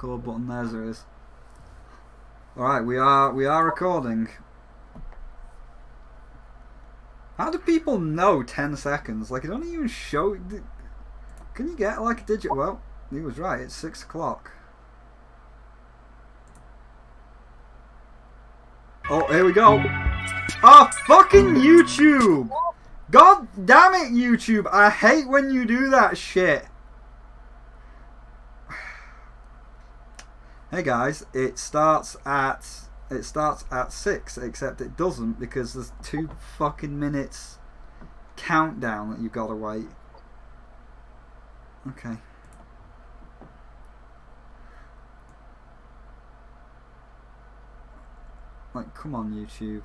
record button. There is. Alright, we are recording. How do people know 10 seconds? Like, it don't even show. Can you get like a digit? Well, he was right, it's 6 o'clock. Oh, here we go. Oh, fucking YouTube! God damn it, YouTube! I hate when you do that shit. Hey guys, it starts at 6, except it doesn't because there's 2 fucking minutes countdown that you've got to wait. Okay. Like, come on, YouTube.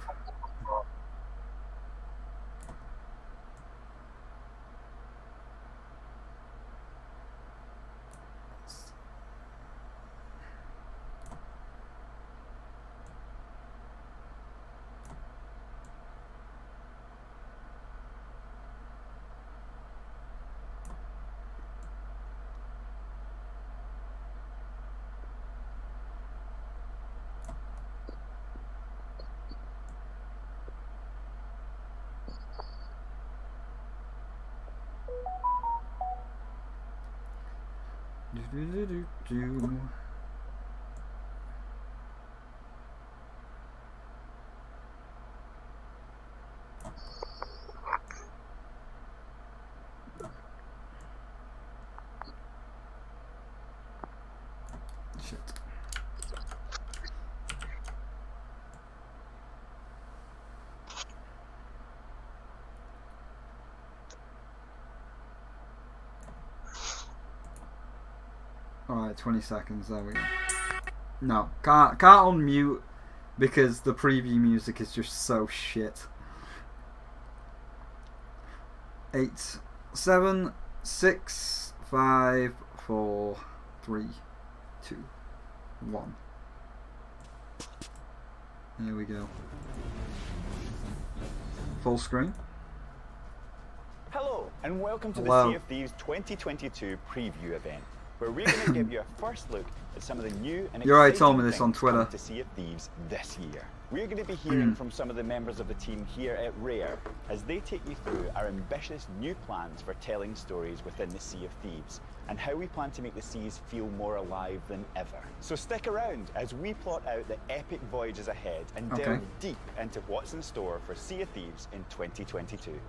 Shit. Alright, 20 seconds, there we go. No, can't unmute because the preview music is just so shit. 8, 7, 6, 5, 4, 3, 2, 1. There we go. Full screen. Hello, and welcome to the Sea of Thieves 2022 preview event, where we're going to give you a first look at some of the new and exciting told me this on Twitter. To Sea of Thieves this year. We're going to be hearing from some of the members of the team here at Rare as they take you through our ambitious new plans for telling stories within the Sea of Thieves and how we plan to make the seas feel more alive than ever. So stick around as we plot out the epic voyages ahead and delve deep into what's in store for Sea of Thieves in 2022.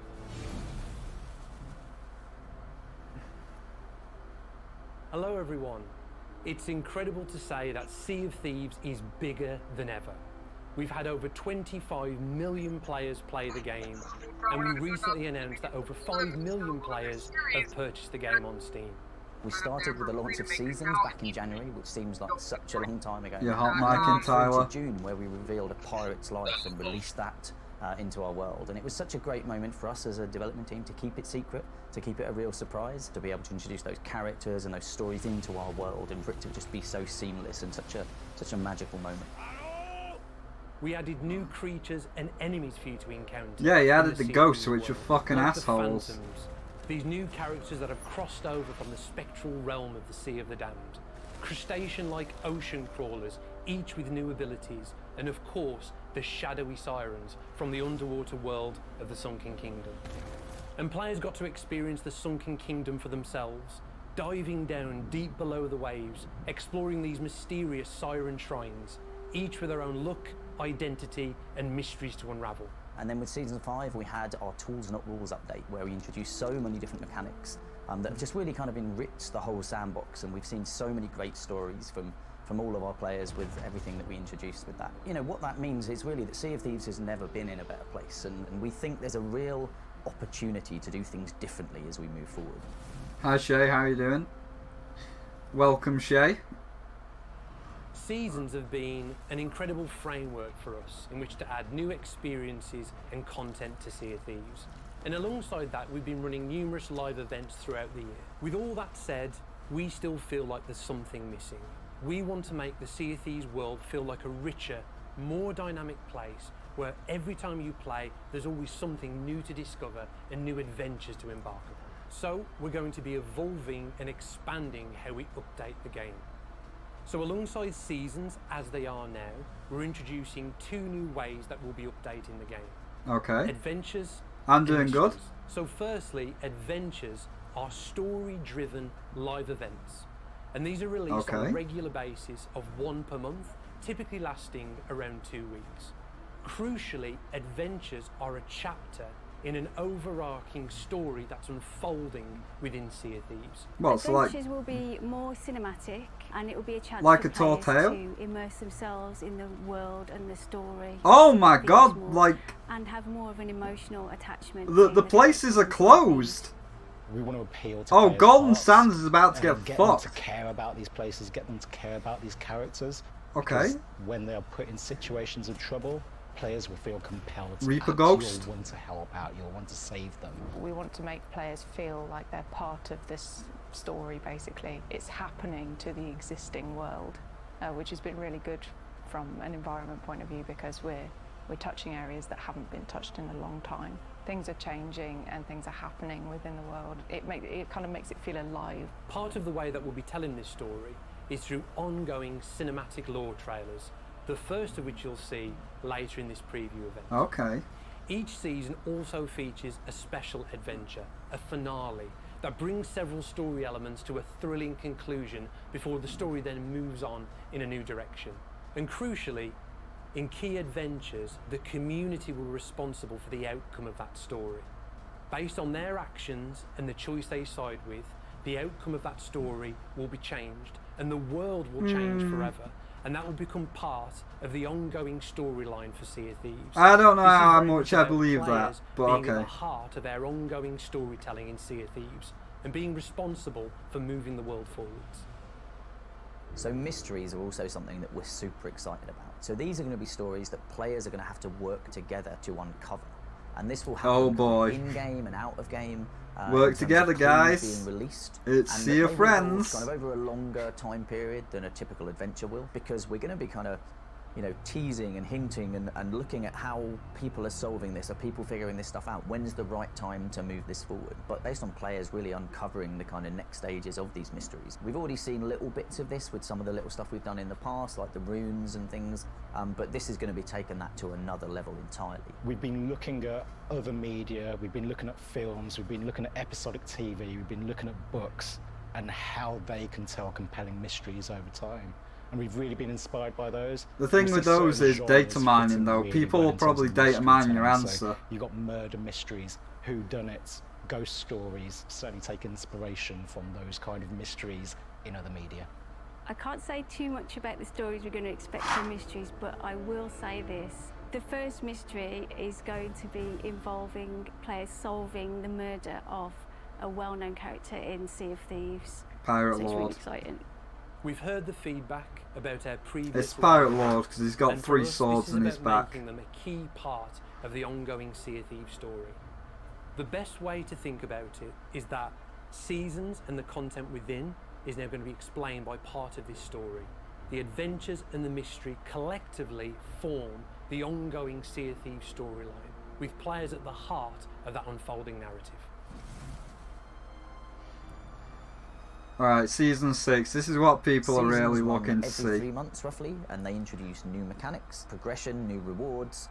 Hello everyone. It's incredible to say that Sea of Thieves is bigger than ever. We've had over 25 million players play the game, and we recently announced that over 5 million players have purchased the game on Steam. We started with the launch of Seasons back in January, which seems like such a long time ago. Your hot mic in Tyler. June, where we revealed a pirate's life and released that into our world, and it was such a great moment for us as a development team to keep it secret, to keep it a real surprise, to be able to introduce those characters and those stories into our world, and for it to just be so seamless and such a magical moment. We added new creatures and enemies for you to encounter. Yeah, he added the ghosts, which are fucking assholes. The Phantoms, these new characters that have crossed over from the spectral realm of the Sea of the Damned. Crustacean-like ocean crawlers, each with new abilities, and of course, the shadowy sirens from the underwater world of the Sunken Kingdom. And players got to experience the Sunken Kingdom for themselves, diving down deep below the waves, exploring these mysterious siren shrines, each with their own look, identity, and mysteries to unravel. And then with Season 5, we had our Tools Not Rules update, where we introduced so many different mechanics that have just really kind of enriched the whole sandbox, and we've seen so many great stories from all of our players with everything that we introduced with that. You know, what that means is really that Sea of Thieves has never been in a better place, and we think there's a real opportunity to do things differently as we move forward. Hi Shay, how are you doing? Welcome Shay. Seasons have been an incredible framework for us in which to add new experiences and content to Sea of Thieves. And alongside that, we've been running numerous live events throughout the year. With all that said, we still feel like there's something missing. We want to make the Sea of Thieves world feel like a richer, more dynamic place where every time you play, there's always something new to discover and new adventures to embark upon. So we're going to be evolving and expanding how we update the game. So alongside seasons as they are now, we're introducing 2 new ways that will be updating the game. Okay. Adventures. I'm doing good. mysteries. So firstly, adventures are story-driven live events. And these are released on a regular basis of 1 per month, typically lasting around 2 weeks. Crucially, adventures are a chapter in an overarching story that's unfolding within Sea of Thieves. Well, so like Adventures will be more cinematic, and it will be a chance like for a tall players tale? to immerse themselves in the world and the story. Oh my Things god, more, like and have more of an emotional attachment. the to places are characters. closed. We want to appeal to Oh, players' Golden hearts Sands is about to and get them fucked. to care about these places, get them to care about these characters. Okay. Because when they are put in situations of trouble, players will feel compelled to Reaper act. Ghost? You'll want to help out, you'll want to save them. We want to make players feel like they're part of this story, basically. It's happening to the existing world, which has been really good from an environment point of view, because we're touching areas that haven't been touched in a long time. Things are changing and things are happening within the world. It kind of makes it feel alive. Part of the way that we'll be telling this story is through ongoing cinematic lore trailers, the first of which you'll see later in this preview event. Okay. Each season also features a special adventure, a finale, that brings several story elements to a thrilling conclusion before the story then moves on in a new direction. And crucially, in key adventures, the community will be responsible for the outcome of that story. Based on their actions and the choice they side with, the outcome of that story will be changed, and the world will change forever. And that will become part of the ongoing storyline for Sea of Thieves. I don't know This is how very much I about believe that, players but being at okay. the heart of our ongoing storytelling in Sea of Thieves and being responsible for moving the world forwards. So mysteries are also something that we're super excited about. So these are going to be stories that players are going to have to work together to uncover. And this will happen Oh boy. in-game and out of game. Work in terms together, of clues guys. Being released. It's And Sea they of will Friends. kind of over a longer time period than a typical adventure will, because we're going to be kind of, you know, teasing and hinting and looking at how people are solving this. Are people figuring this stuff out? When's the right time to move this forward? But based on players really uncovering the kind of next stages of these mysteries. We've already seen little bits of this with some of the little stuff we've done in the past, like the runes and things, but this is going to be taking that to another level entirely. We've been looking at other media, we've been looking at films, we've been looking at episodic TV, we've been looking at books and how they can tell compelling mysteries over time. And we've really been inspired by those. The thing We with see those certain is genres data fit mining in though. really People well will in terms probably of data mine your mystery telling. answer. So you've got murder mysteries, whodunits, ghost stories. Certainly take inspiration from those kind of mysteries in other media. I can't say too much about the stories we're going to expect from mysteries, but I will say this. The first mystery is going to be involving players solving the murder of a well-known character in Sea of Thieves. Pirate So it's really Lord. exciting. We've heard the feedback about our previous It's Pirate releases, Lord because he's got and for 3 us, swords this is in his about back. making them a key part of the ongoing Sea of Thieves story. The best way to think about it is that seasons and the content within is now going to be explained by part of this story. The adventures and the mystery collectively form the ongoing Sea of Thieves storyline, with players at the heart of that unfolding narrative. Alright, Season 6. This is what people are really Seasons run looking to every 3 see. months roughly, and they introduce new mechanics, progression, new rewards,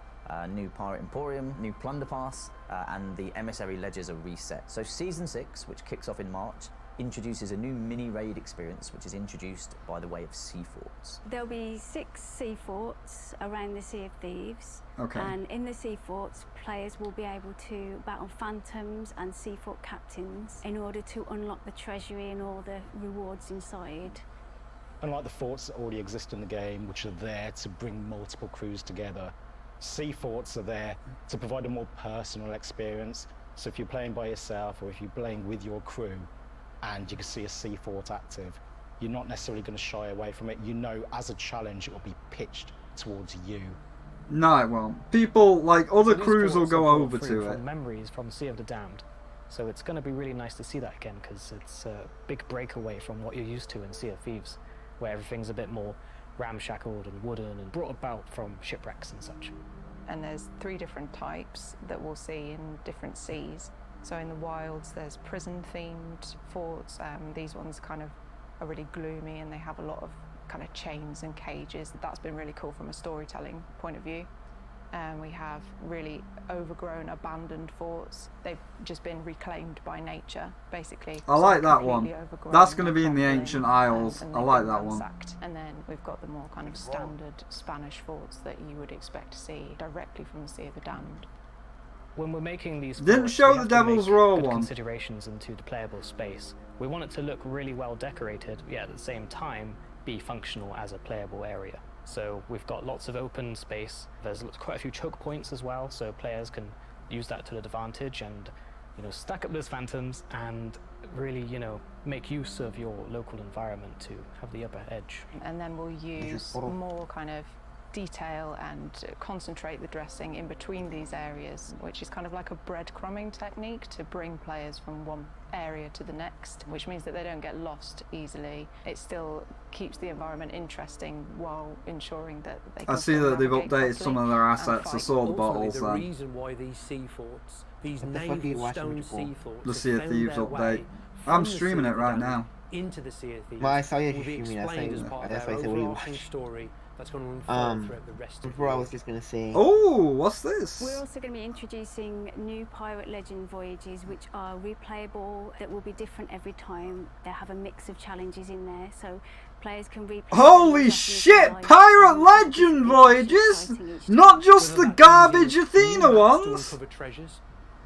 new Pirate Emporium, new Plunder Pass, and the Emissary Ledgers are reset. So Season 6, which kicks off in March, introduces a new mini-raid experience, which is introduced by the way of sea forts. There'll be 6 sea forts around the Sea of Thieves. Okay. And in the sea forts, players will be able to battle phantoms and sea fort captains in order to unlock the treasury and all the rewards inside. Unlike the forts that already exist in the game, which are there to bring multiple crews together, sea forts are there to provide a more personal experience. So if you're playing by yourself or if you're playing with your crew and you can see a sea fort active, you're not necessarily going to shy away from it. You know, as a challenge, it will be pitched towards you. No, it won't. People, like, other These crews will forts are go brought over through to it. from memories from Sea of the Damned. So it's going to be really nice to see that again, because it's a big breakaway from what you're used to in Sea of Thieves, where everything's a bit more ramshackled and wooden and brought about from shipwrecks and such. And there's 3 different types that we'll see in different seas. So in the wilds, there's prison-themed forts. These ones kind of are really gloomy and they have a lot of kind of chains and cages. That's been really cool from a storytelling point of view. We have really overgrown, abandoned forts. They've just been reclaimed by nature, basically. I like that one. Completely overgrown, That's going to be in the crumbling, Ancient Isles. and I they've like been that one. ransacked. And then we've got the more kind of standard Spanish forts that you would expect to see directly from the Sea of the Damned. When we're making these Didn't forts, show we the have to Devil's make Roar good one. considerations into the playable space. We want it to look really well decorated, yet at the same time be functional as a playable area. So we've got lots of open space. There's quite a few choke points as well, so players can use that to their advantage and, you know, stack up those phantoms and really, you know, make use of your local environment to have the upper edge. And then we'll use more kind of detail and concentrate the dressing in between these areas, which is kind of like a breadcrumbing technique to bring players from one area to the next, which means that they don't get lost easily. It still keeps the environment interesting while ensuring that they can I see that they've navigate updated some of their assets. I saw the bottles the then. reason why these sea forts, these What the fuck are you naval watching stone it for? sea forts, The have Sea of found Thieves their update. way I'm from the streaming Sea it of the right Damned now. into the Sea of Thieves. Well, I saw you will be streaming. explained as part of That's their why I said, what do you overarching watch? story that's going to unfold throughout the rest of the Before I year. was just gonna say. Oh, what's this? We're also going to be introducing new Pirate Legend Voyages, which are replayable, that will be different every time. They'll have a mix of challenges in there, so players can replay. Holy shit! Pirate Legend Voyages! Not just the garbage Athena ones! Treasures,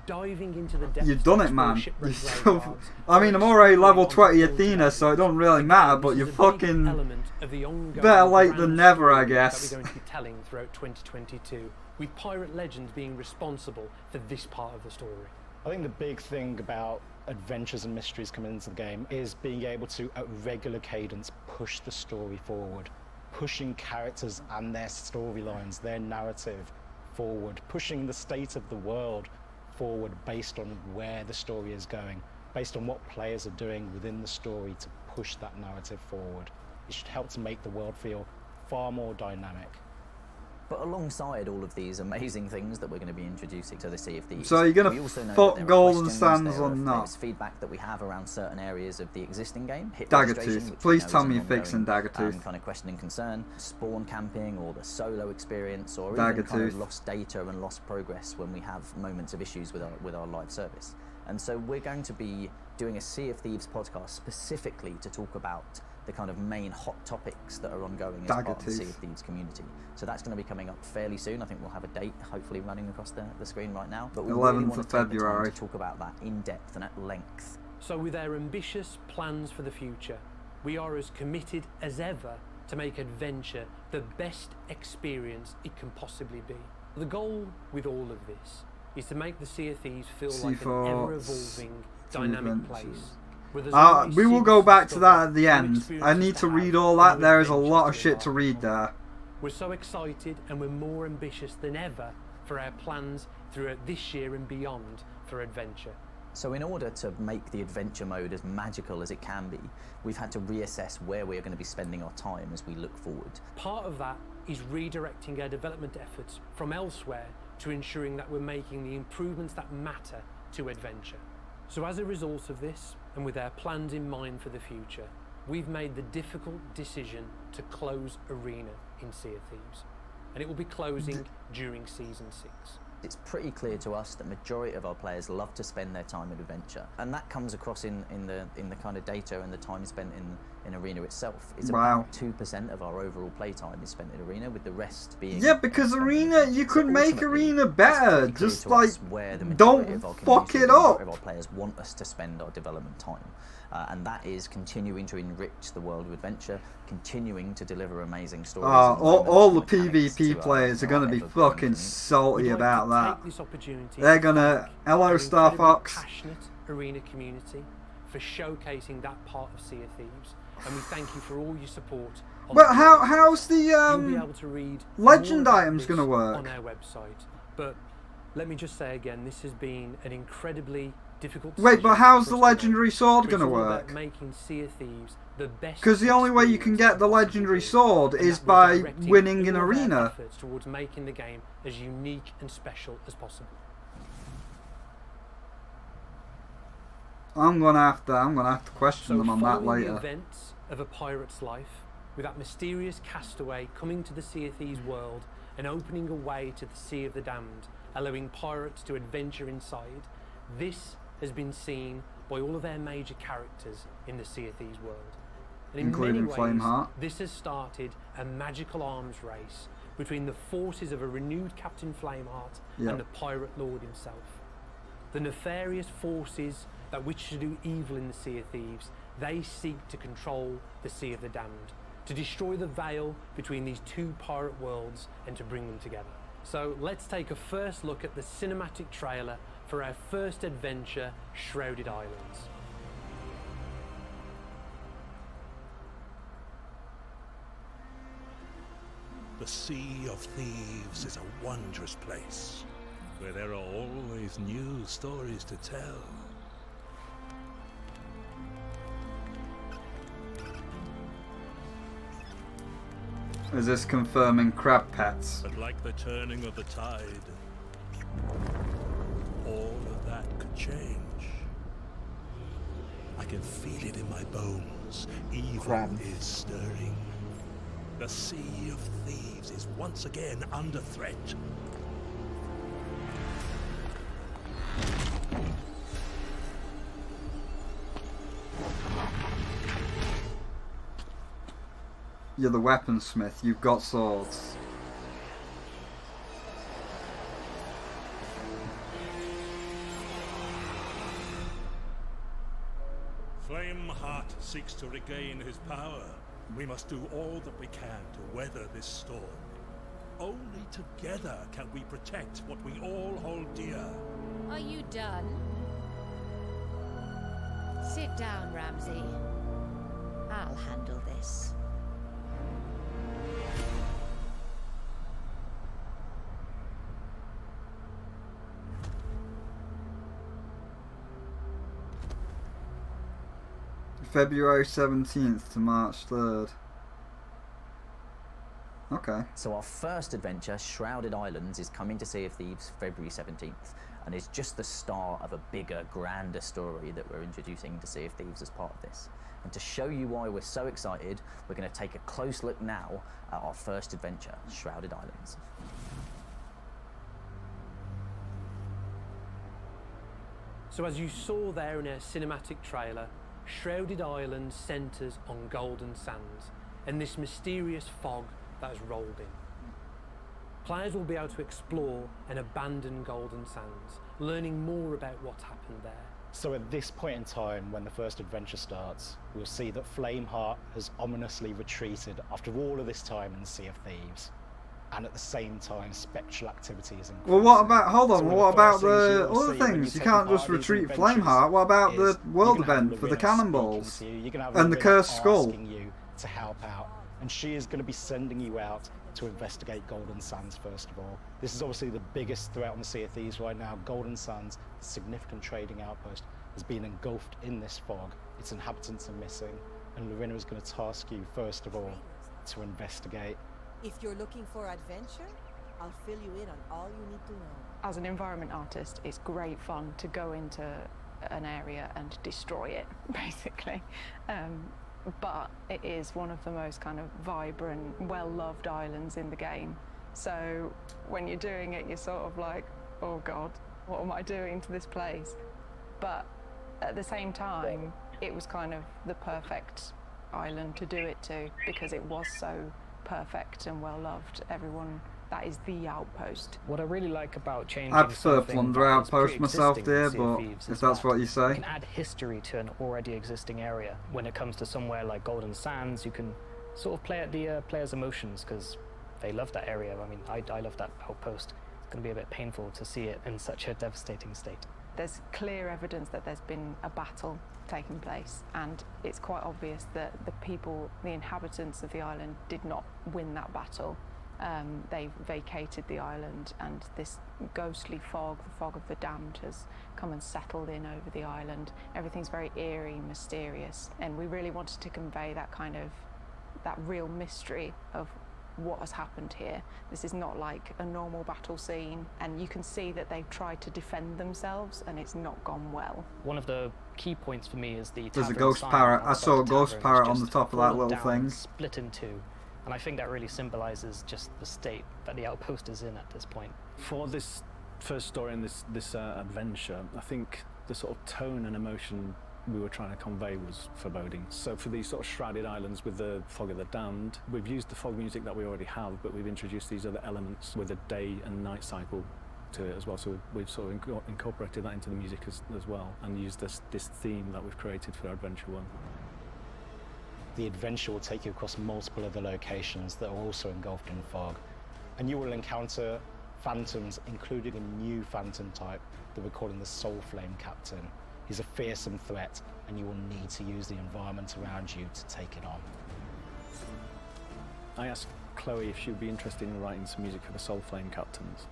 diving into the depths You've done to it, man. explore You've shipwreck still, graveyards, I mean, I'm or already level exploring 20 haunted Athena, areas. so it don't really matter, but This you're is a big fucking element of the ongoing better late than grand never, I story guess. that we're going to be telling throughout 2022, with Pirate Legends being responsible for this part of the story. I think the big thing about adventures and mysteries coming into the game is being able to, at regular cadence, push the story forward, pushing characters and their storylines, their narrative forward, pushing the state of the world forward based on where the story is going, based on what players are doing within the story to push that narrative forward. It should help to make the world feel far more dynamic. But alongside all of these amazing things that we're going to be introducing to the Sea of Thieves, So you're gonna we also know fuck that there are Golden questions, Sands there or are- not? There's feedback that we have around certain areas of the existing game. Hit Dagger registration, Tooth. which we Please know tell is me an you're fixing ongoing, Dagger Tooth. kind of question and concern, spawn camping or the solo experience, or Dagger even kind of Tooth. lost data and lost progress when we have moments of issues with our live service. And so we're going to be doing a Sea of Thieves podcast specifically to talk about the kind of main hot topics that are ongoing as Dagger part of the Sea Tooth. of Thieves community. So that's going to be coming up fairly soon. I think we'll have a date hopefully running across the screen right now. But we really 11th want of to take the time February. to talk about that in depth and at length. So with our ambitious plans for the future, we are as committed as ever to make adventure the best experience it can possibly be. The goal with all of this is to make the Sea of Thieves feel Sea like an Forts, ever-evolving, dynamic Adventures. place. where there's always We will secrets go to back to discover, that at the new end. I experiences need to have, read all and that. new There is a adventures lot of to shit to embark read on. there. We're so excited and we're more ambitious than ever for our plans throughout this year and beyond for adventure. So in order to make the adventure mode as magical as it can be, we've had to reassess where we're going to be spending our time as we look forward. Part of that is redirecting our development efforts from elsewhere to ensuring that we're making the improvements that matter to adventure. So as a result of this, and with our plans in mind for the future, we've made the difficult decision to close Arena in Sea of Thieves. And it will be closing during Season 6. It's pretty clear to us that majority of our players love to spend their time in adventure, and that comes across in the kind of data and the time spent in Arena itself. It's Wow. about 2% of our overall playtime is spent in Arena, with the rest being... Yeah, because Arena, you could make Ultimately, Arena it's better. pretty clear Just to like, us where the majority don't of our fuck community, it the majority up. of our players want us to spend our development time. And that is continuing to enrich the world of adventure, continuing to deliver amazing stories. and all the moments and mechanics PvP to players are our going to be ever-growing fucking community. salty We'd like about to that. take this opportunity They're to gonna... thank Hello, our Star incredibly Fox. passionate Arena community for showcasing that part of Sea of Thieves, and we thank you for all your support. On But the how's the You'll be able to read legend more about items this gonna work? on our website. But let me just say again, this has been an incredibly difficult Wait, but decision how's for the us to make. legendary sword It's gonna all about work? making Sea of Thieves the best Because the only way you can experience get the it possibly legendary be, sword and is that we're by directing winning in all of our Arena. efforts towards making the game as unique and special as possible. I'm gonna have to question So them on that following later. the events of A Pirate's Life, with that mysterious castaway coming to the Sea of Thieves world and opening a way to the Sea of the Damned, allowing pirates to adventure inside. This has been seen by all of their major characters in the Sea of Thieves world. And in Including many ways, Flameheart. this has started a magical arms race between the forces of a renewed Captain Flameheart and the pirate lord himself. The nefarious forces that wish to do evil in the Sea of Thieves, they seek to control the Sea of the Damned, to destroy the veil between these two pirate worlds and to bring them together. So let's take a first look at the cinematic trailer for our first adventure, Shrouded Islands. The Sea of Thieves is a wondrous place, where there are always new stories to tell. Is this confirming crab pets? But like the turning of the tide, all of that could change. I can feel it in my bones. Evil is stirring. The Sea of Thieves is once again under threat. You're the weaponsmith, you've got swords. Flameheart seeks to regain his power. We must do all that we can to weather this storm. Only together can we protect what we all hold dear. Are you done? Sit down, Ramsay. I'll handle this. February 17th to March 3rd. Okay. So our first adventure, Shrouded Islands, is coming to Sea of Thieves February 17th, and is just the start of a bigger, grander story that we're introducing to Sea of Thieves as part of this. And to show you why we're so excited, we're going to take a close look now at our first adventure, Shrouded Islands. So as you saw there in our cinematic trailer, Shrouded Islands centres on golden sands and this mysterious fog that has rolled in. Players will be able to explore and abandon golden sands, learning more about what's happened there. So at this point in time, when the first adventure starts, we'll see that Flameheart has ominously retreated after all of this time in the Sea of Thieves. And at the same time, spectral activity is increasing. Well, what about, hold on, So what about the you'll other see when things? You take can't part just in these retreat adventures Flameheart. What about the is world you're gonna have event for the Lorena cannonballs? speaking to you, you're gonna have And the Lorena cursed skull? asking you to help out. And she is going to be sending you out to investigate Golden Sands, first of all. This is obviously the biggest threat on the Sea of Thieves right now. Golden Sands, a significant trading outpost, has been engulfed in this fog. Its inhabitants are missing. And Lorena is going to task you, first of all, to investigate. If you're looking for adventure, I'll fill you in on all you need to know. As an environment artist, it's great fun to go into an area and destroy it, basically. But it is one of the most kind of vibrant, well-loved islands in the game. So when you're doing it, you're sort of like, oh God, what am I doing to this place? But at the same time, it was kind of the perfect island to do it to, because it was so perfect and well-loved. Everyone, that is the outpost. What I really like about changing I prefer something Plunder that is Outpost myself, pre-existing in dear, Sea of but Thieves if is that's that what you say. you can add history to an already existing area. When it comes to somewhere like Golden Sands, you can sort of play at the players' emotions, because they love that area. I mean, I love that outpost. It's going to be a bit painful to see it in such a devastating state. There's clear evidence that there's been a battle taking place, and it's quite obvious that the people, the inhabitants of the island, did not win that battle. They vacated the island, and this ghostly fog, the fog of the damned, has come and settled in over the island. Everything's very eerie, mysterious, and we really wanted to convey that kind of, that real mystery of what has happened here. This is not like a normal battle scene, and you can see that they've tried to defend themselves and it's not gone well. One of the key points for me is the There's a tavern ghost sign parrot. on I the saw a top of the ghost tavern parrot is on the just top of that fallen little down thing. and split in two. And I think that really symbolises just the state that the outpost is in at this point. For this first story and this adventure, I think the sort of tone and emotion we were trying to convey was foreboding. So for these sort of Shrouded Islands with the Fog of the Damned, we've used the fog music that we already have, but we've introduced these other elements with a day and night cycle to it as well. So we've sort of incorporated that into the music as well, and used this theme that we've created for Adventure 1. The adventure will take you across multiple other locations that are also engulfed in fog, and you will encounter phantoms, including a new phantom type that we're calling the Soul Flame Captain. He's a fearsome threat, and you will need to use the environment around you to take it on. I asked Chloe if she would be interested in writing some music for the Soul Flame Captains,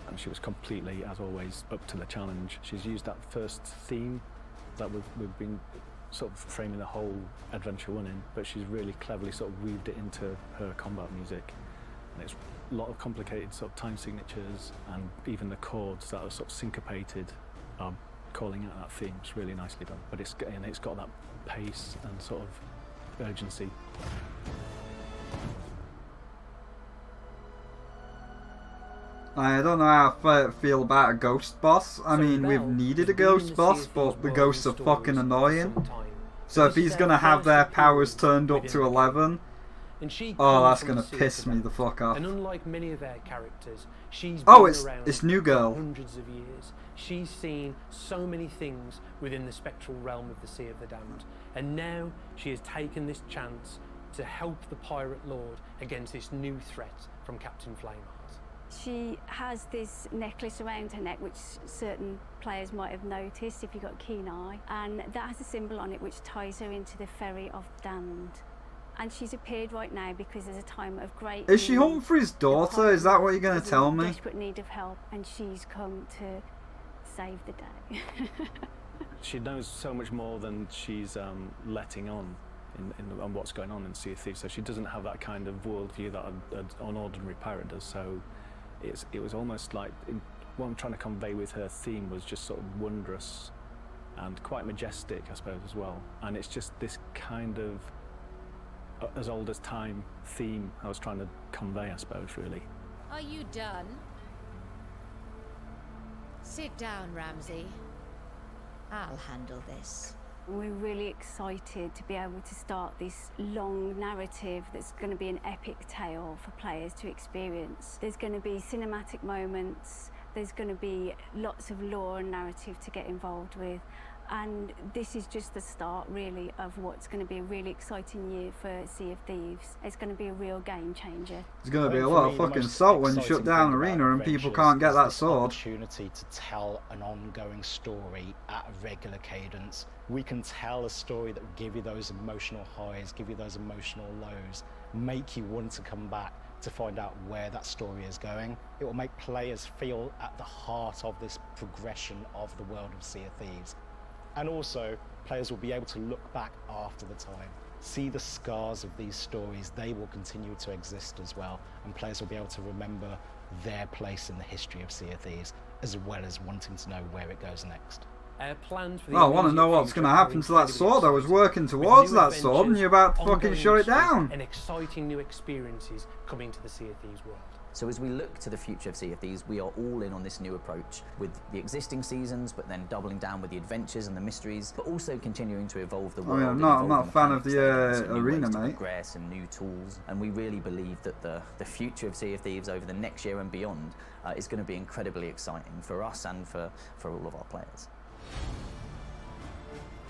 and she was completely, as always, up to the challenge. She's used that first theme that we've been sort of framing the whole Adventure 1 in, but she's really cleverly sort of weaved it into her combat music. And it's a lot of complicated sort of time signatures, and even the chords that are sort of syncopated are calling out that theme. It's really nicely done, but it's got that pace and sort of urgency. I don't know how I feel about a ghost boss. I mean, we've needed a ghost boss, but the ghosts are fucking annoying. So if he's gonna have their powers turned up to 11, oh, that's gonna piss me the fuck off. And unlike many of their characters, she's Oh, been it's around New Girl. for hundreds of years. She's seen so many things within the spectral realm of the Sea of the Damned, and now she has taken this chance to help the Pirate Lord against this new threat from Captain Flameheart. She has this necklace around her neck, which certain players might have noticed if you've got a keen eye, and that has a symbol on it which ties her into the Ferry of Damned. And she's appeared right now because there's a time of great Is she need. Humphrey's daughter? Is that what you're going to Is tell in me? desperate need of help, and she's come to save the day. She knows so much more than she's letting on on what's going on in Sea of Thieves. So she doesn't have that kind of worldview that an ordinary pirate does. So it was almost like what I'm trying to convey with her theme was just sort of wondrous and quite majestic, I suppose, as well. And it's just this kind of as old as time theme I was trying to convey, I suppose, really. Are you done? Sit down, Ramsey. I'll handle this. We're really excited to be able to start this long narrative that's going to be an epic tale for players to experience. There's going to be cinematic moments, there's going to be lots of lore and narrative to get involved with, and this is just the start really of what's going to be a really exciting year for Sea of Thieves. It's going to be a real game changer. There's going to be a lot of fucking salt when you shut down Arena and people can't get that sword. Opportunity to tell an ongoing story at a regular cadence. We can tell a story that will give you those emotional highs, give you those emotional lows, make you want to come back to find out where that story is going. It will make players feel at the heart of this progression of the world of Sea of Thieves. And also, players will be able to look back after the time, see the scars of these stories. They will continue to exist as well, and players will be able to remember their place in the history of Sea of Thieves, as well as wanting to know where it goes next. Plans for the Well, I want to know what's going to happen to that sword. I was working towards that sword and you're about to fucking shut it down. And exciting new experiences coming to the Sea of Thieves world. So as we look to the future of Sea of Thieves, we are all in on this new approach with the existing seasons, but then doubling down with the adventures and the mysteries, but also continuing to evolve the world. I mean, I'm not a fan of the arena, mate. Progress and new tools, and we really believe that the future of Sea of Thieves over the next year and beyond is going to be incredibly exciting for us and for all of our players.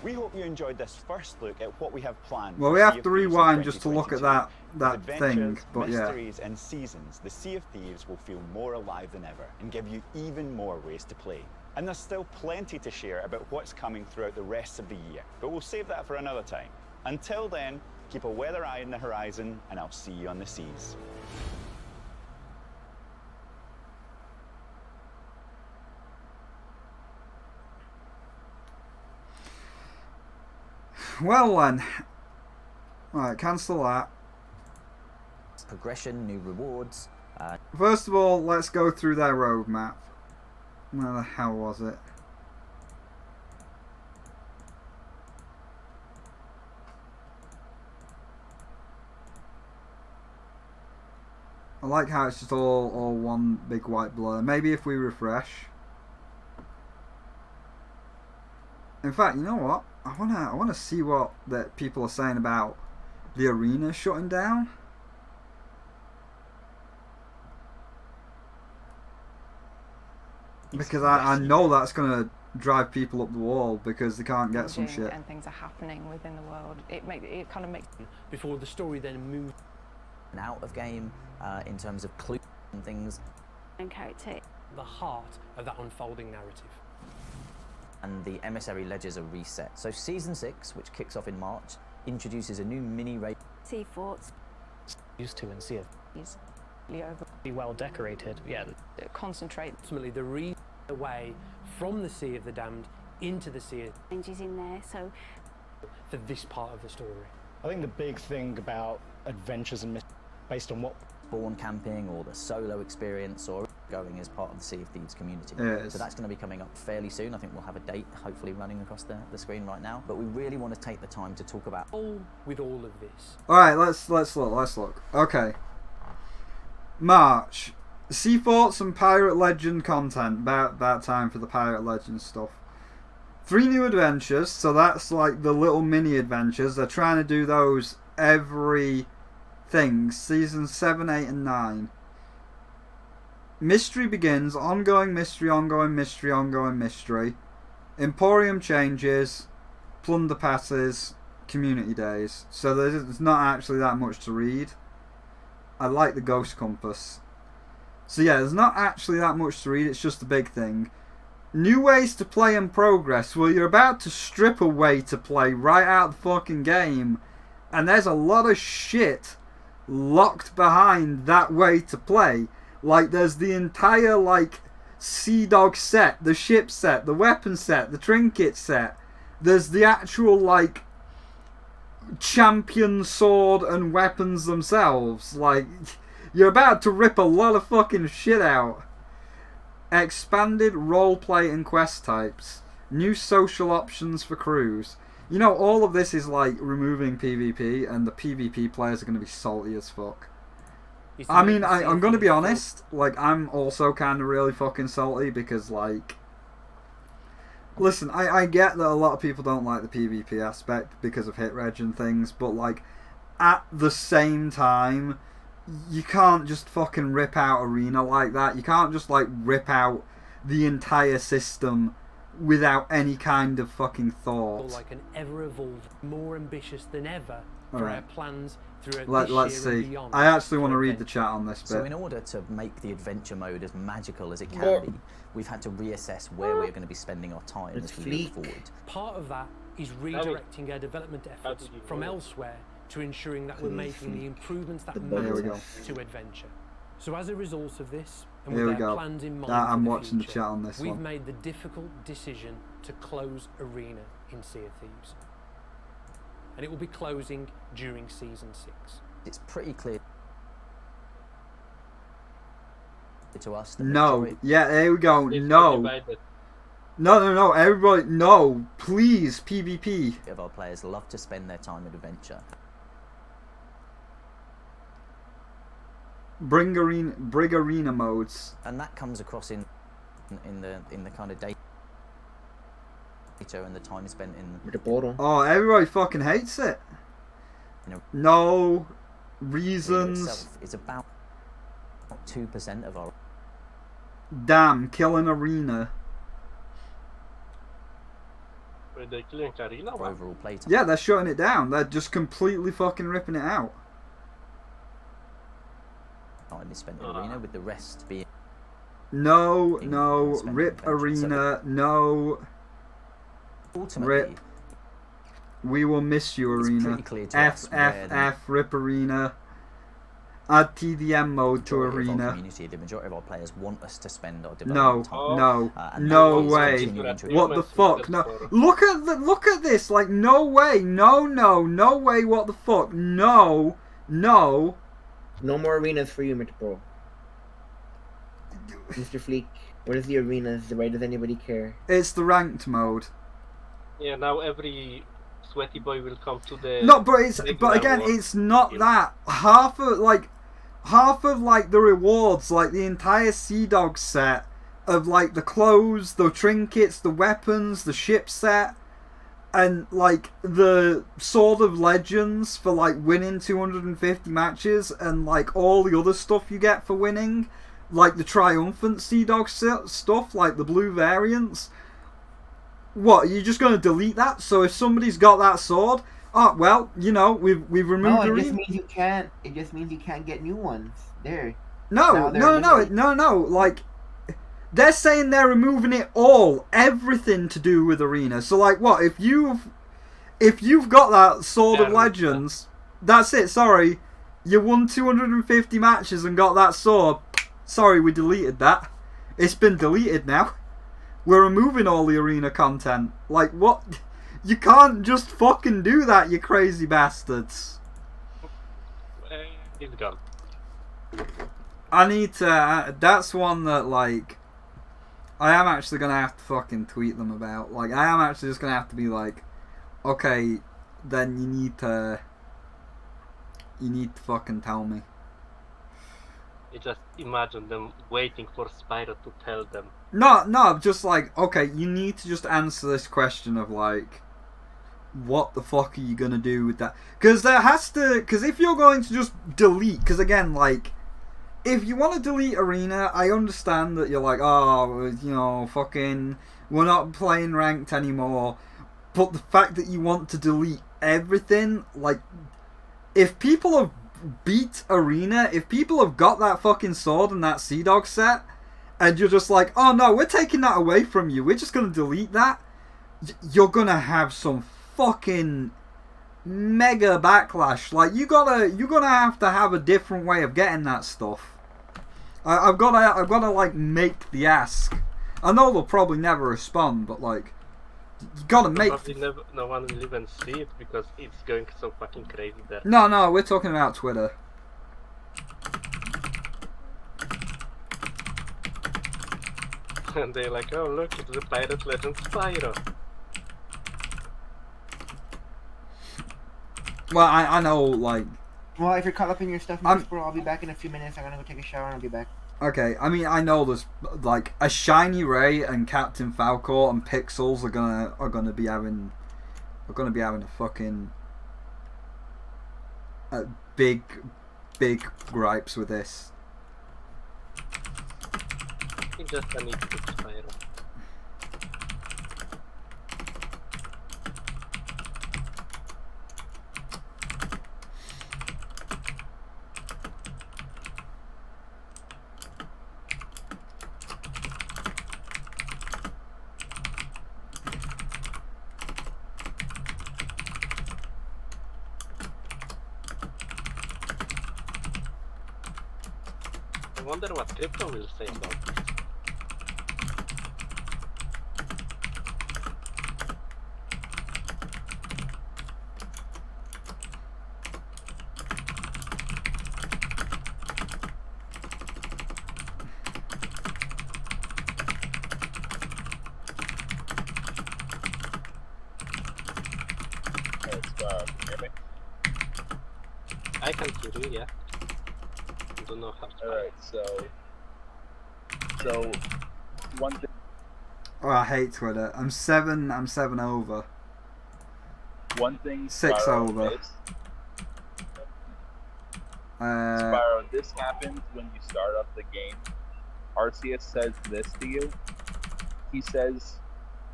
We hope you enjoyed this first look at what we have planned. Well, we have to rewind just to look at that thing, but yeah. Mysteries and seasons, the Sea of Thieves will feel more alive than ever and give you even more ways to play. And there's still plenty to share about what's coming throughout the rest of the year, but we'll save that for another time. Until then, keep a weather eye on the horizon, and I'll see you on the seas. Well then, Alright, cancel that. Progression, new rewards. First of all, let's go through their roadmap. Where the hell was it? I like how it's just all one big white blur. Maybe if we refresh. In fact, you know what? I wanna see what that people are saying about the arena shutting down. Because I know that's gonna drive people up the wall because they can't get some shit. And things are happening within the world. It kind of makes before the story then moves out of game in terms of clues and things. And character. The heart of that unfolding narrative. And the emissary ledgers are reset. So season 6, which kicks off in March, introduces a new mini raid. Sea forts. Used to in Sea of Thieves. Be well decorated. Yeah. Concentrate. Ultimately, the reason away from the Sea of the Damned into the Sea of Changes in there, so for this part of the story. I think the big thing about adventures and based on what spawn camping or the solo experience or going as part of the Sea of Thieves community. Yes. So that's going to be coming up fairly soon. I think we'll have a date hopefully running across the screen right now. But we really want to take the time to talk about with all of this. Alright, let's look. Okay. March. Sea Forts and Pirate Legend content. About time for the Pirate Legend stuff. 3 new adventures, so that's like the little mini adventures. They're trying to do those every thing. Season 7, 8 and 9. Mystery begins. Ongoing mystery, ongoing mystery, ongoing mystery. Emporium changes. Plunder passes. Community days. So there's not actually that much to read. I like the Ghost Compass. So yeah, there's not actually that much to read. It's just a big thing. New ways to play and progress. Well, you're about to strip a way to play right out of the fucking game. And there's a lot of shit locked behind that way to play. Like, there's the entire, like, Sea Dog set, the ship set, the weapon set, the trinket set. There's the actual, like, champion sword and weapons themselves. Like, you're about to rip a lot of fucking shit out. Expanded roleplay and quest types. New social options for crews. You know, all of this is like removing PvP, and the PvP players are going to be salty as fuck. I mean, I'm going to be honest, like, I'm also kind of really fucking salty because, like, listen, I get that a lot of people don't like the PvP aspect because of hit reg and things, but, like, at the same time, you can't just fucking rip out Arena like that. You can't just, like, rip out the entire system without any kind of fucking thought. Like an ever-evolved, more ambitious than ever for our plans throughout Let's this year see. and beyond. I actually want to read the chat on this bit. So in order to make the adventure mode as magical as it can be, we've had to reassess where we're going to be spending our time as we move forward. Part of that is redirecting our development efforts from elsewhere to ensuring that we're making the improvements that matter to adventure. So as a result of this, and with our plans in mind I'm for watching the the future, chat on this we've one. made the difficult decision to close Arena in Sea of Thieves. And it will be closing during Season 6. It's pretty clear to us that no. Yeah, there we go. No. No. Everybody, no. Please, PvP. Of our players love to spend their time at adventure. Bring arena modes. And that comes across in the kind of data and the time spent in. Oh, everybody fucking hates it. No reasons. It's about 2% of our. Damn, killing Arena. Overall playtime. Yeah, they're shutting it down. They're just completely fucking ripping it out. Time is spent in Arena, with the rest being. No, rip Arena, no. Ultimately, rip. We will miss you, Arena. Pretty clear to us F, rip Arena. Add TDM mode to Majority of our Arena. community, the majority of our players want us to spend our No, development time. no, and no that is way. continuing to What the fuck? No. Look at this. Like, no way. No way. What the fuck? No. No more arenas for you, Mr. Pro. Mr. Fleek, what is the arenas? Why does anybody care? It's the ranked mode. Yeah, now every sweaty boy will come to the. No, but again, it's not that. Half of the rewards, like the entire Sea Dog set of like the clothes, the trinkets, the weapons, the ship set, and like the Sword of Legends for like winning 250 matches, and like all the other stuff you get for winning, like the triumphant Sea Dog stuff, like the blue variants. What, you're just going to delete that? So if somebody's got that sword, oh well, you know, we've removed. No, it just means you can't. It just means you can't get new ones. There. No. Like, they're saying they're removing it all, everything to do with Arena. So like, what if you've got that Sword of Legends? That's it. Sorry, you won 250 matches and got that sword. Sorry, we deleted that. It's been deleted now. We're removing all the Arena content. Like, what? You can't just fucking do that, you crazy bastards. It's gone. I need to... that's one that, like... I am actually going to have to fucking tweet them about. Like, I am actually just going to have to be like... Okay, then you need to... You need to fucking tell me. You just imagine them waiting for Spyro to tell them. No, just like, okay, you need to just answer this question of like, what the fuck are you gonna do with that? Because there has to, because if you're going to just delete, because again, like, if you want to delete Arena, I understand that you're like, oh, you know, fucking, we're not playing ranked anymore. But the fact that you want to delete everything, like, if people have beat Arena, if people have got that fucking sword and that Sea Dog set, and you're just like, oh no, we're taking that away from you, we're just gonna delete that, you're gonna have some fucking mega backlash. Like, you're gonna have to have a different way of getting that stuff. I've gotta like make the ask. I know they'll probably never respond, but like, you gotta make. No one will even see it because it's going so fucking crazy there. No, we're talking about Twitter. And they're like, oh look, it's the Pirate Legend Spyro. Well, I know, like... Well, if you're caught up in your stuff, I'll be back in a few minutes. I'm gonna go take a shower and I'll be back. Okay, I mean, I know there's, like, a Shiny Ray and Captain Falcor and Pixels are gonna be having a fucking... big gripes with this. He just needs to Spyro. I wonder what Crypto will say about this. I can hear you, yeah. I don't know how to. Alright, so one thing. Oh, I hate Twitter. I'm seven over. One thing. 6 over. Spyro, this happens when you start up the game. Arceus says this to you. He says,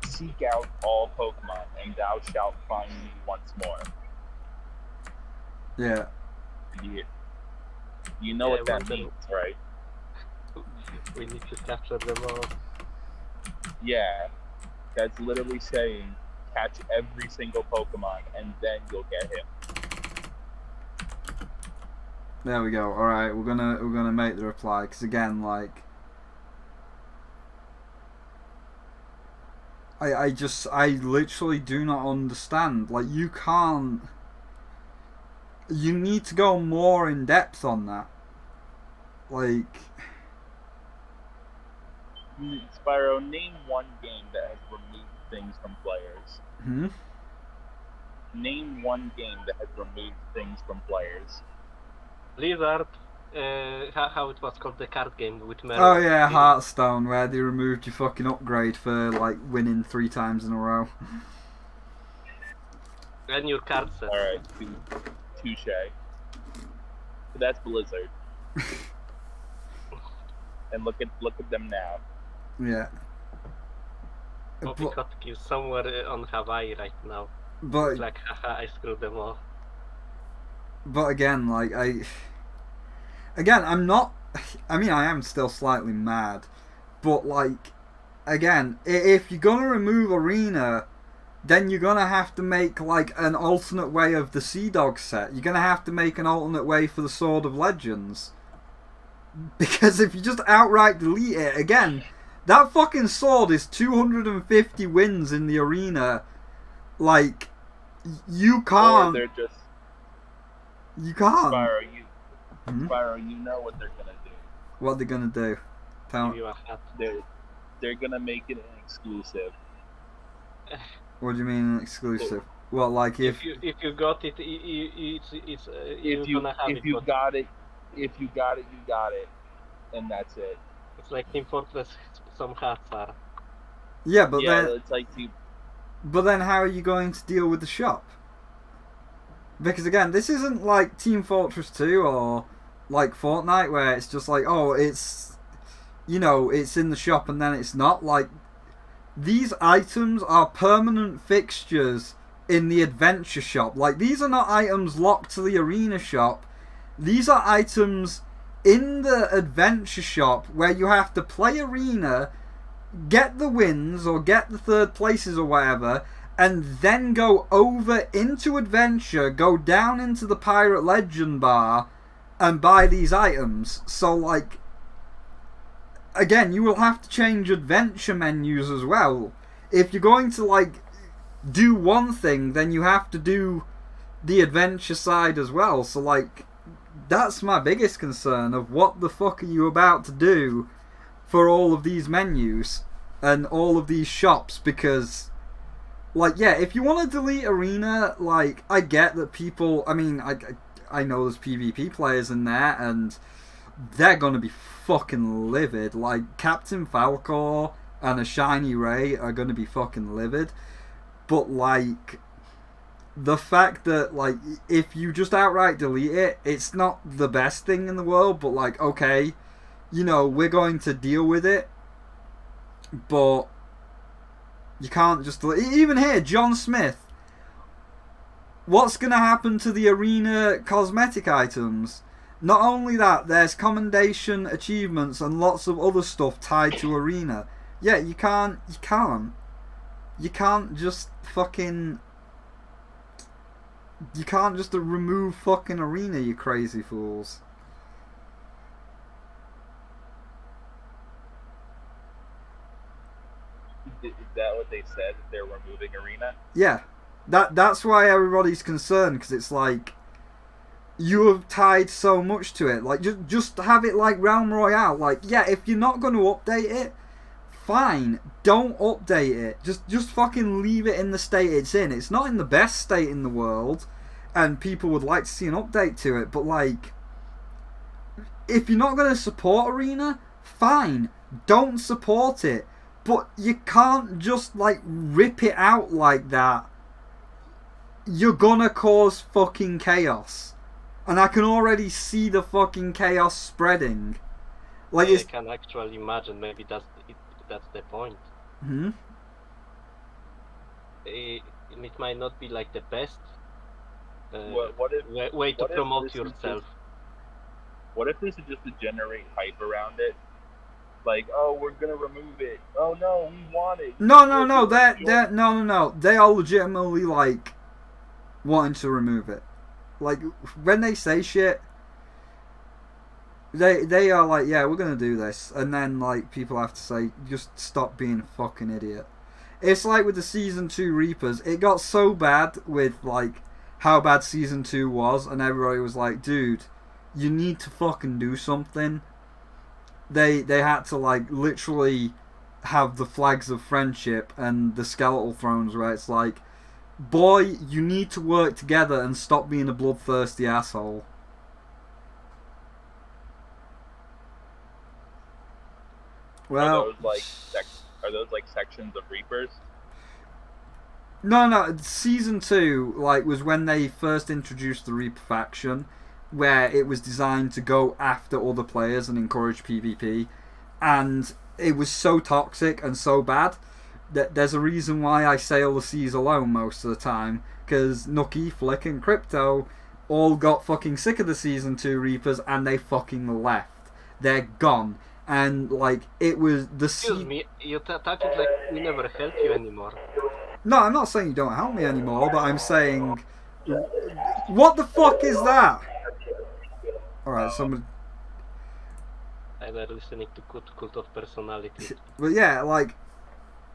"Seek out all Pokemon, and thou shalt find me once more." Yeah. You know what that means, right? We need to capture them all. Yeah. That's literally saying, catch every single Pokemon, and then you'll get him. There we go. All right, we're gonna make the reply because again, like, I literally do not understand. Like, you can't. You need to go more in depth on that. Like, Spyro, name one game that has removed things from players. Name one game that has removed things from players. Blizzard, how it was called, the card game with Mary. oh yeah, Hearthstone, where they removed your fucking upgrade for like winning 3 times in a row. And your card set. Alright, touche. That's Blizzard. And look at them now. Yeah. Poppycock is somewhere on Hawaii right now. But it's like, haha, I screwed them all. But again, like, I'm not. I mean, I am still slightly mad, but like, again, if you're gonna remove Arena, then you're gonna have to make like an alternate way of the Sea Dog set. You're gonna have to make an alternate way for the Sword of Legends. Because if you just outright delete it, again, that fucking sword is 250 wins in the Arena. Like, you can't. Or they're just. You can't. Spyro, you know what they're gonna do. What they're gonna do? Tell me. They're gonna make it an exclusive. What do you mean an exclusive? Well, like if you got it, it's if you got it, you got it, and that's it. It's like Team Fortress. Some hats are. Yeah, but then it's like Team. But then, how are you going to deal with the shop? Because again, this isn't like Team Fortress 2 or like Fortnite, where it's just like, oh, it's, you know, it's in the shop and then it's not. Like, these items are permanent fixtures in the adventure shop. Like, these are not items locked to the Arena shop. These are items in the adventure shop where you have to play Arena, get the wins or get the 3rd places or whatever, and then go over into adventure, go down into the Pirate Legend bar and buy these items. So like, again, you will have to change adventure menus as well. If you're going to like do one thing, then you have to do the adventure side as well. So like, that's my biggest concern of what the fuck are you about to do for all of these menus and all of these shops. Because like, yeah, if you want to delete Arena, like, I get that people, I mean, I know there's PvP players in there and they're gonna be fucking livid. Like, Captain Falcor and a Shiny Ray are gonna be fucking livid. But like, the fact that like, if you just outright delete it, it's not the best thing in the world, but like, okay, you know, we're going to deal with it, but you can't just delete. Even here, John Smith, what's gonna happen to the Arena cosmetic items? Not only that, there's commendation achievements and lots of other stuff tied to Arena. Yeah, you can't just fucking, you can't just remove fucking Arena, you crazy fools. Is that what they said? That they're removing Arena? Yeah, that's why everybody's concerned, because it's like, you have tied so much to it. Like, just have it like Realm Royale. Like, yeah, if you're not going to update it, fine, don't update it. Just fucking leave it in the state it's in. It's not in the best state in the world, and people would like to see an update to it, but like, if you're not going to support Arena, fine, don't support it. But you can't just like rip it out like that. You're gonna cause fucking chaos. And I can already see the fucking chaos spreading. Like, I can actually imagine maybe that's the point. It might not be like the best way to promote yourself. What if this is just to generate hype around it? Like, oh, we're gonna remove it. Oh no, we want it. No. They are legitimately like wanting to remove it. Like, when they say shit, They are like, yeah, we're gonna do this, and then like people have to say, just stop being a fucking idiot. It's like with the season 2 Reapers, it got so bad with like how bad season 2 was, and everybody was like, dude, you need to fucking do something. They had to like literally have the flags of friendship and the skeletal thrones where it's like, boy, you need to work together and stop being a bloodthirsty asshole. Well, are those like sections of Reapers? No, season 2 like was when they first introduced the Reaper faction, where it was designed to go after other players and encourage PvP, and it was so toxic and so bad that there's a reason why I sail the seas alone most of the time, because Nookie, Flick and Crypto all got fucking sick of the season 2 Reapers and they fucking left. They're gone. And like it was the Excuse me, you talking like we never help you anymore. No, I'm not saying you don't help me anymore, but I'm saying, what the fuck is that? Alright, somebody. Either listening to Cult of Personality. But yeah, like,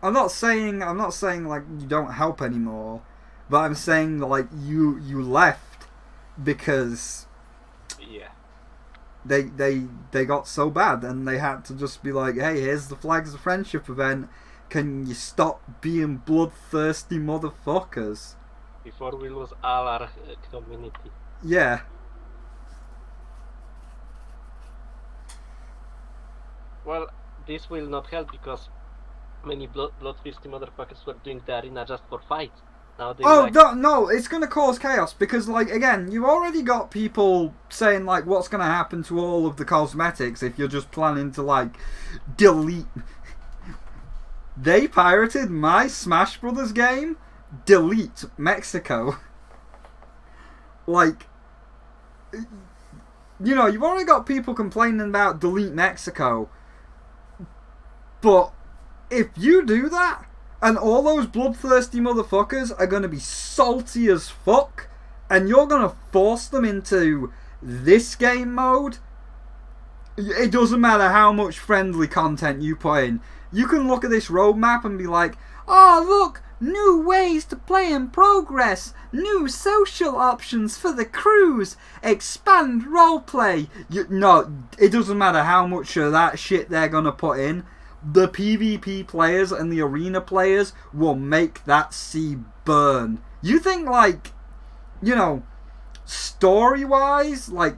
I'm not saying like you don't help anymore, but I'm saying like you left because yeah. They got so bad and they had to just be like, hey, here's the Flags of Friendship event. Can you stop being bloodthirsty motherfuckers? Before we lose all our community. Yeah. Well, this will not help because many bloodthirsty motherfuckers were doing the arena just for fights. Now they no, it's gonna cause chaos because, like, again, you already got people saying like, what's gonna happen to all of the cosmetics if you're just planning to like delete. They pirated my Smash Brothers game. Delete Mexico. Like, you know, you've already got people complaining about delete Mexico. But if you do that, and all those bloodthirsty motherfuckers are going to be salty as fuck, and you're going to force them into this game mode, it doesn't matter how much friendly content you put in. You can look at this roadmap and be like, oh look, new ways to play and progress, new social options for the crews, expand roleplay. No, it doesn't matter how much of that shit they're going to put in. The PvP players and the arena players will make that sea burn. You think, like, you know, story-wise, like,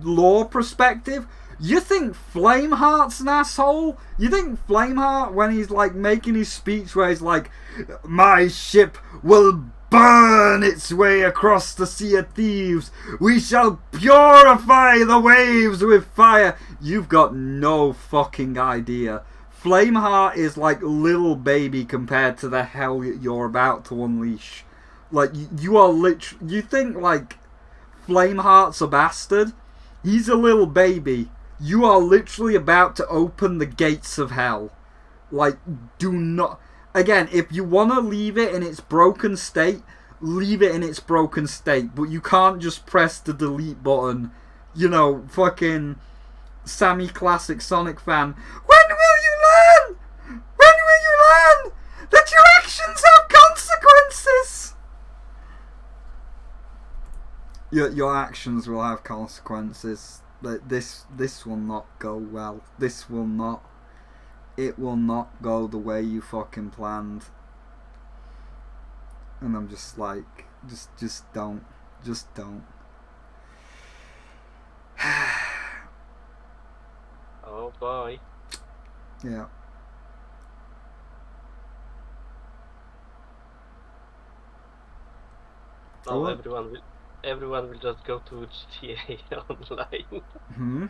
lore perspective, you think Flameheart's an asshole? You think Flameheart, when he's, like, making his speech where he's like, my ship will burn its way across the Sea of Thieves. We shall purify the waves with fire. You've got no fucking idea. Flameheart is like little baby compared to the hell you're about to unleash. Like, you are literally... You think, like, Flameheart's a bastard? He's a little baby. You are literally about to open the gates of hell. Like, do not... Again, if you want to leave it in its broken state, leave it in its broken state. But you can't just press the delete button. You know, fucking Sammy Classic Sonic fan. When will you learn? When will you learn that your actions have consequences? Your actions will have consequences. This will not go well. This will not. It will not go the way you fucking planned. And I'm just like, just don't. Just don't. Oh boy. Yeah. Now everyone will just go to GTA Online. Hmm?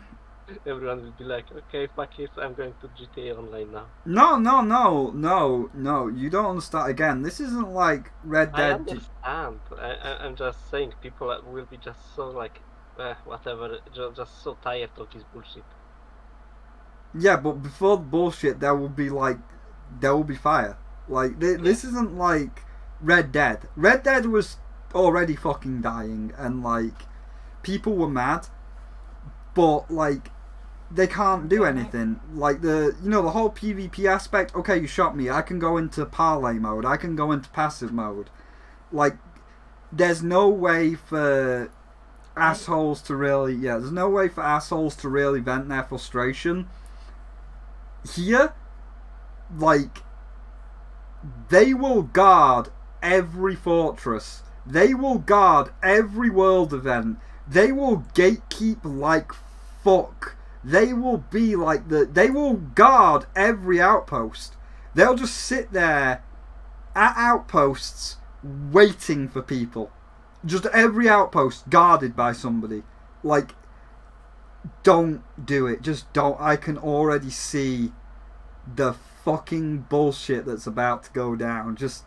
Everyone will be like, okay, fuck it, I'm going to GTA Online now. No. You don't understand. Again, this isn't like Red Dead. I understand. I'm just saying, people will be just so like, whatever, just so tired of this bullshit. Yeah, but before the bullshit, there will be fire. Like, this isn't like Red Dead. Red Dead was already fucking dying, and like, people were mad. but like they can't do anything. Like the whole PvP aspect. Okay, you shot me. I can go into parlay mode. I can go into passive mode. Like there's no way for assholes to really there's no way for assholes to really vent their frustration. Here, like they will guard every fortress. They will guard every world event. They will gatekeep like fuck. They will be like they will guard every outpost. They'll just sit there at outposts waiting for people. Just every outpost guarded by somebody. Like, don't do it. Just don't. I can already see the fucking bullshit that's about to go down. Just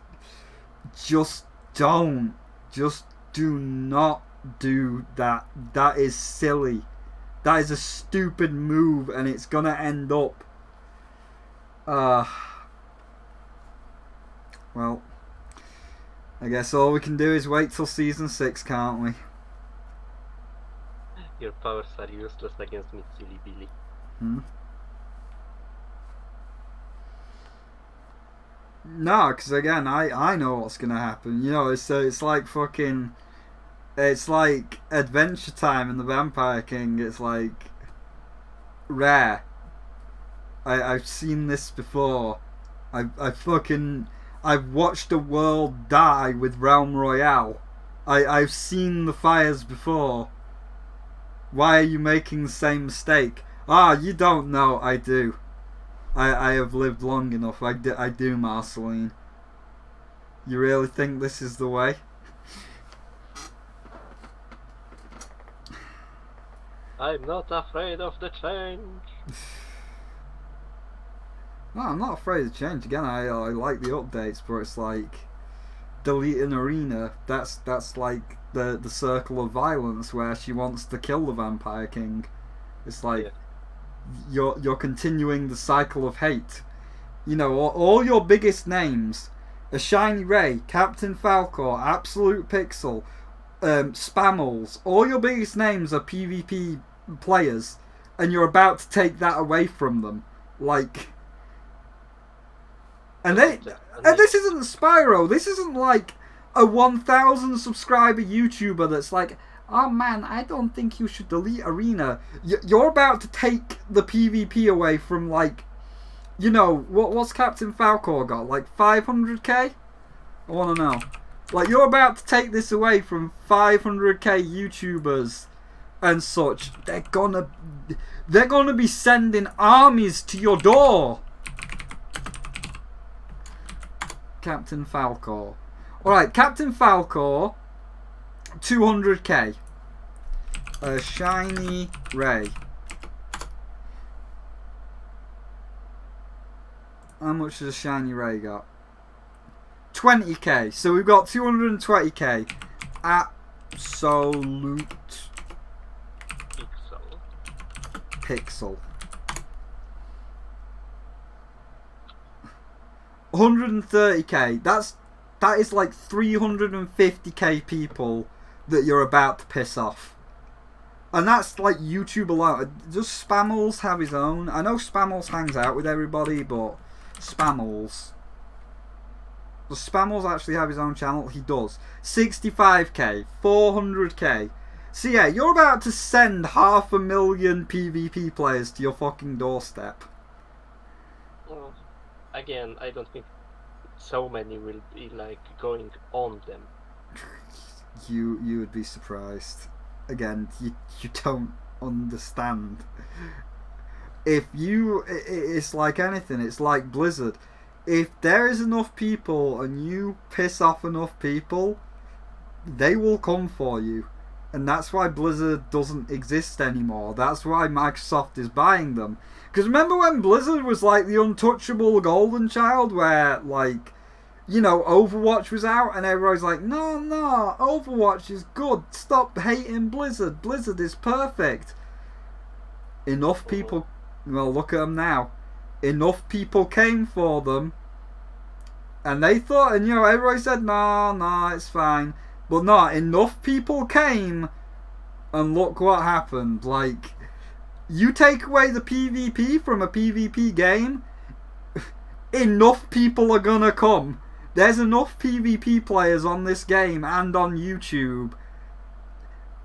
don't. Just do not do that. That is silly. That is a stupid move, and it's gonna end up. Well, I guess all we can do is wait till season 6, can't we? Your powers are useless against me, silly Billy. No, because again, I know what's gonna happen. It's like fucking. It's like Adventure Time in the Vampire King. It's like rare. I've seen this before. I've watched a world die with Realm Royale. I've seen the fires before. Why are you making the same mistake? You don't know. I do. I have lived long enough. I do, Marceline. You really think this is the way? I'm not afraid of the change. No, I'm not afraid of change. Again, I like the updates, but it's like deleting Arena. That's like the circle of violence where she wants to kill the Vampire King. It's like you're continuing the cycle of hate. All your biggest names: A Shiny Ray, Captain Falcor, Absolute Pixel, Spammels. All your biggest names are PvP players, and you're about to take that away from them. Like, and this isn't Spyro. This isn't like a 1,000 subscriber YouTuber that's like, oh man, I don't think you should delete Arena. You're about to take the PvP away from, like, what's Captain Falcor got? Like 500k? I want to know. Like, you're about to take this away from 500k YouTubers and such. They're gonna be sending armies to your door. Captain Falcor. Alright, Captain Falcor, 200k. A Shiny Ray. How much does a Shiny Ray got? 20k. So we've got 220k. Absolute Pixel. 130k. That is like 350k people that you're about to piss off. And that's like YouTube alone. Does Spammels have his own? I know Spammels hangs out with everybody, but Spammels. Does Spammels actually have his own channel? He does. 65k, 400k. So yeah, you're about to send 500,000 PvP players to your fucking doorstep. Well, again, I don't think so many will be like going on them. You would be surprised. Again, you don't understand. It's like anything. It's like Blizzard. If there is enough people and you piss off enough people, they will come for you. And that's why Blizzard doesn't exist anymore. That's why Microsoft is buying them. Because remember when Blizzard was like the untouchable golden child, where like, Overwatch was out and everybody's like, no, Overwatch is good. Stop hating Blizzard. Blizzard is perfect. Enough people, well, look at them now. Enough people came for them. And they thought, and everybody said, no, it's fine. But no, enough people came, and look what happened. Like, You take away the PvP from a PvP game, enough people are gonna come. There's enough PvP players on this game and on YouTube.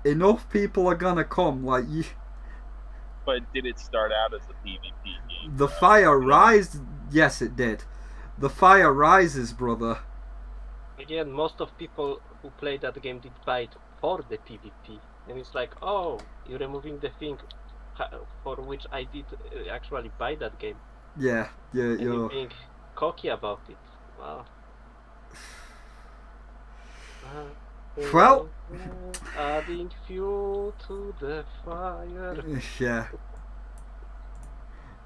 Enough people are gonna come. Like you. But did it start out as a PvP game? The fire rise. Yes, it did. The fire rises, brother. Again, most of people who play that game did buy it for the PvP, and it's like, oh, you're removing the thing for which I did actually buy that game. Yeah, You're being cocky about it. Wow. Well, adding fuel to the fire. Yeah.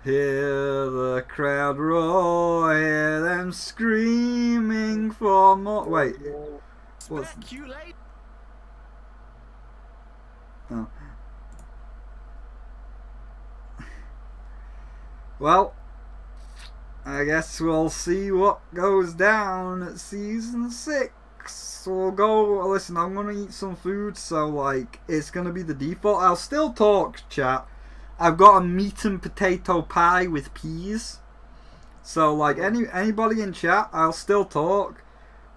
Hear the crowd roar, hear them screaming for more. Wait, what's? Oh. Well, I guess we'll see what goes down at season 6. We'll go. Listen, I'm gonna eat some food, so like it's gonna be the default. I'll still talk, chat. I've got a meat and potato pie with peas. So like anybody in chat, I'll still talk,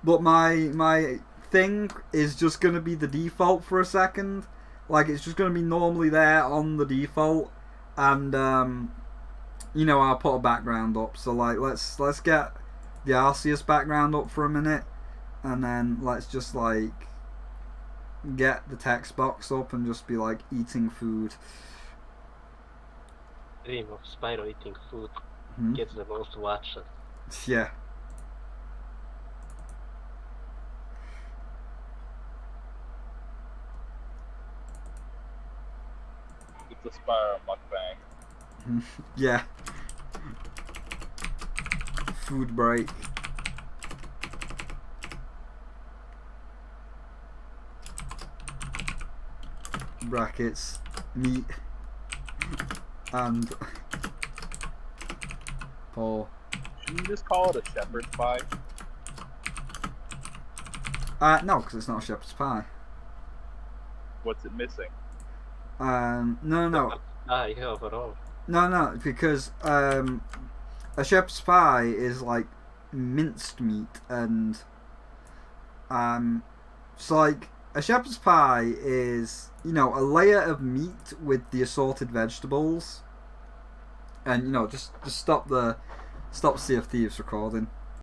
but my thing is just gonna be the default for a second. Like it's just gonna be normally there on the default, and you know, I'll put a background up. So like let's get the Arceus background up for a minute, and then let's just like get the text box up and just be like eating food. Dream of Spyro eating food gets the most watches. Yeah. It's a Spyro mukbang. Yeah. Food break. Brackets, meat, and Paul. Shouldn't you just call it a shepherd's pie? No, because it's not a shepherd's pie. What's it missing? No, Yeah, overall. No, because a shepherd's pie is like minced meat, and it's like a shepherd's pie is, you know, a layer of meat with the assorted vegetables. And you know, just stop Sea of Thieves recording.